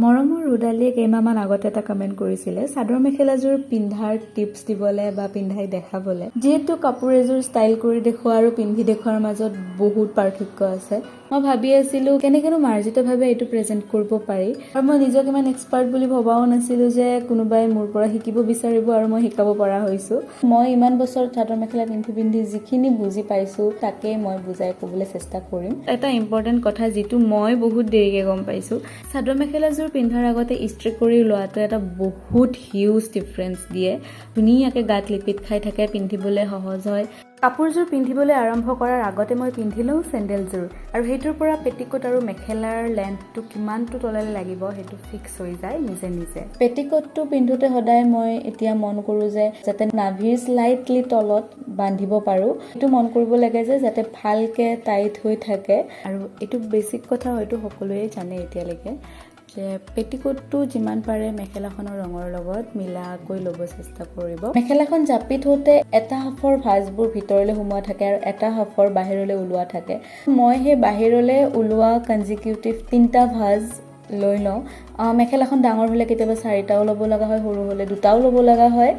মৰমৰ ৰুদালিয়ে কেইমাহমান আগতে এটা কমেন্ট কৰিছিলে চাদৰ মেখেলাযোৰ পিন্ধাৰ টিপছ দিবলৈ বা পিন্ধাই দেখাবলৈ। যিহেতু কাপোৰ এযোৰ ষ্টাইল কৰি দেখুওৱা আৰু পিন্ধি দেখুৱাৰ মাজত বহুত পাৰ্থক্য আছে, মই ভাবি আছিলো কেনেকেনো মাৰ্জিতভাৱে এইটো প্ৰেজেন্ট কৰিব পাৰি। আৰু মই নিজক ইমান এক্সপাৰ্ট বুলি ভবাও নাছিলো যে কোনোবাই মোৰ পৰা শিকিব বিচাৰিব আৰু মই শিকাব পৰা হৈছো। মই ইমান বছৰ চাদৰ মেখেলা পিন্ধি যিখিনি বুজি পাইছো তাকে মই বুজাই ক'বলৈ চেষ্টা কৰিম। এটা ইম্পৰ্টেণ্ট কথা যিটো মই বহুত দেৰিকে গম পাইছো, চাদৰ মেখেলাযোৰ পিন্ধাৰ আগতে ইস্ত্ৰি কৰি লোৱাটো এটা বহুত হিউজ ডিফাৰেন্স দিয়ে। ধুনীয়াকে গাত লিপিত খাই থাকে, পিন্ধিবলৈ সহজ হয়। কাপোৰযোৰ পিন্ধিবলৈ আৰম্ভ কৰাৰ আগতে মই পিন্ধি লওঁ চেণ্ডেলযোৰ, আৰু সেইটোৰ পৰা পেটিকোট আৰু মেখেলাৰ লেন্থটো কিমানটো তললৈ লাগিব সেইটো ফিক্স হৈ যায় নিজে নিজে। পেটিকোটটো পিন্ধোতে সদায় মই এতিয়া মন কৰোঁ যে যাতে নাভিৰ স্লাইটলি তলত বান্ধিব পাৰোঁ, সেইটো মন কৰিব লাগে যে যাতে ভালকে টাইট হৈ থাকে। আৰু এইটো বেছিক কথা হয়তো সকলোৱে জানে এতিয়ালৈকে যে পেটিকোটটো যিমান পাৰে মেখেলাখনৰ ৰঙৰ লগত মিলাকৈ ল'ব চেষ্টা কৰিব। মেখেলাখন জাপি থওঁতে এটা হাফৰ ভাঁজবোৰ ভিতৰলৈ সোমোৱা থাকে আৰু এটা হাফৰ বাহিৰলৈ ওলোৱা থাকে। মই সেই বাহিৰলৈ ওলোৱা কনজিকিউটিভ 3টা ভাঁজ লৈ লওঁ। মেখেলাখন ডাঙৰ হ'লে কেতিয়াবা 4টাও ল'ব লগা হয়, সৰু হ'লে 2টাও ল'ব লগা হয়।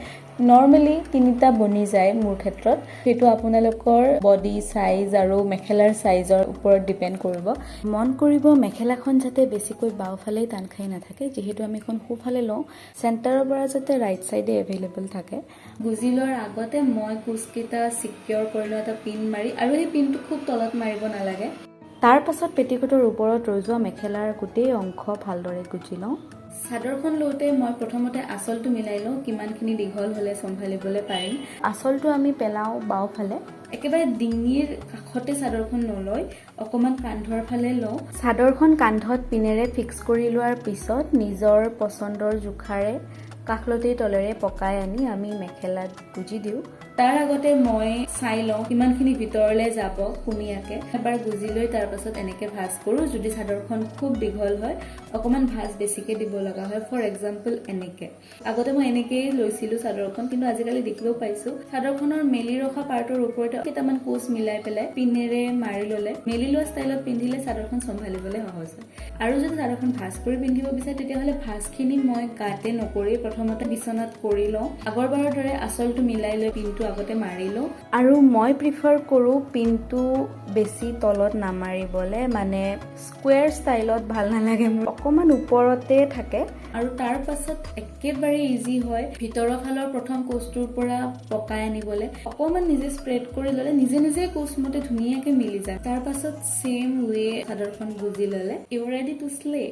নৰ্মেলি 3টা বনি যায় মোৰ ক্ষেত্ৰত। সেইটো আপোনালোকৰ বডি চাইজ আৰু মেখেলাৰ চাইজৰ ওপৰত ডিপেণ্ড কৰিব। মন কৰিব মেখেলাখন যাতে বেছিকৈ বাওঁফালেই টান খাই নাথাকে, যিহেতু আমি এখন সোঁফালে লওঁ, চেণ্টাৰৰ পৰা যাতে ৰাইট চাইডে এভেইলেবল থাকে। গুজি লোৱাৰ আগতে মই কোচকেইটা চিকিউৰ কৰি লওঁ এটা পিন মাৰি, আৰু এই পিনটো খুব তলত মাৰিব নালাগে। তাৰ পাছত পেটিকোটৰ ওপৰত ৰৈ যোৱা মেখেলাৰ গোটেই অংশ ভালদৰে গুজি লওঁ। চাদৰখন লওঁতে মই প্ৰথমতে আঁচলটো মিলাই লওঁ, কিমানখিনি দীঘল হ'লে চম্ভালিবলৈ পাৰিম। আঁচলটো আমি পেলাওঁ বাওঁফালে, একেবাৰে ডিঙিৰ কাষতে চাদৰখন নলৈ অকণমান কান্ধৰ ফালে লওঁ। চাদৰখন কান্ধত পিনেৰে ফিক্স কৰি লোৱাৰ পিছত নিজৰ পচন্দৰ জোখাৰে কাষলতিৰ তলেৰে পকাই আনি আমি মেখেলাত গুজি দিওঁ। তাৰ আগতে মই চাই লওঁ কিমানখিনি ভিতৰলৈ যাব কুনিয়াকে। এবাৰ গুজি লৈ তাৰ পাছত এনেকে ভাঁজ কৰোঁ। যদি চাদৰখন খুব দীঘল হয় অকণমান ভাঁজ বেছিকে দিব লগা হয়। ফৰ এক্সাম্পল এনেকে। আগতে মই এনেকেই লৈছিলোঁ চাদৰখন, কিন্তু আজিকালি দেখিব পাইছোঁ চাদৰখনৰ মেলি ৰখা পাৰ্টৰ ওপৰতে কেইটামান কোচ মিলাই পেলাই পিনেৰে মাৰি ল'লে মেলি লোৱা ষ্টাইলত পিন্ধিলে চাদৰখন চম্ভালিবলৈ সহজ হয়। আৰু যদি চাদৰখন ভাঁজ কৰি পিন্ধিব বিচাৰে তেতিয়াহ'লে ভাঁজখিনি মই গাতে নকৰি প্ৰথমতে বিচনাত কৰি লওঁ। আগৰবাৰৰ দৰে আঁচলটো মিলাই লৈ পিনটো আগতে মাৰি লওঁ। আৰু মই প্ৰিফাৰ কৰোঁ পিনটো বেছি তলত নামাৰিবলৈ, মানে স্কুৱেৰ ষ্টাইলত ভাল নালাগে মোৰ, অকণমান ওপৰতে থাকে। আৰু তাৰ পাছত একেবাৰে ইজি হয় ভিতৰৰ ফালৰ প্ৰথম কোচটোৰ পৰা পকাই আনিবলৈ। অকণমান নিজে স্প্ৰেড কৰি ল'লে নিজে নিজে কোচমতে ধুনীয়াকৈ মিলি যায়। তাৰ পাছত ছেম ৱে চাদৰখন গুজি ল'লে ইউ ৰেডি টু স্লে।